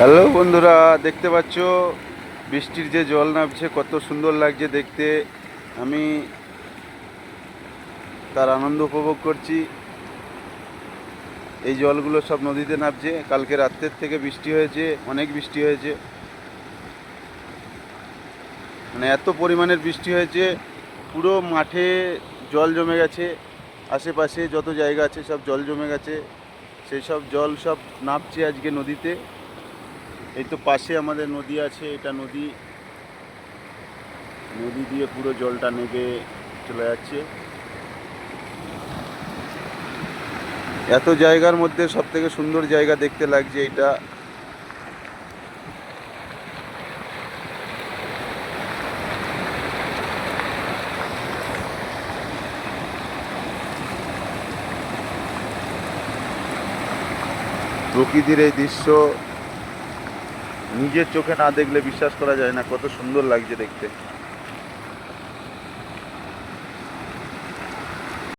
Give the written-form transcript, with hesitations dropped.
Hello বন্ধুরা, দেখতে পাচ্ছ বৃষ্টির যে জল নামছে, কত সুন্দর লাগছে দেখতে। আমি তার আনন্দ উপভোগ করছি। এই জলগুলো সব নদীতে নামছে। কালকে রাত্রের থেকে বৃষ্টি হয়েছে, অনেক বৃষ্টি হয়েছে, মানে এত পরিমাণের বৃষ্টি হয়েছে, পুরো মাঠে জল জমে গেছে। আশেপাশে যত জায়গা আছে সব জল জমে গেছে। সেই সব জল সব নামছে আজকে নদীতে। এই তো পাশে আমাদের নদী আছে, এটা নদী নদী দিয়ে পুরো জলটা নেমে চলে যাচ্ছে। এত জায়গার মধ্যে সব থেকে সুন্দর জায়গা দেখতে লাগছে এটা। প্রকৃতির এই দৃশ্য নিজের চোখে না দেখলে বিশ্বাস করা যায় না, কত সুন্দর লাগছে দেখতে।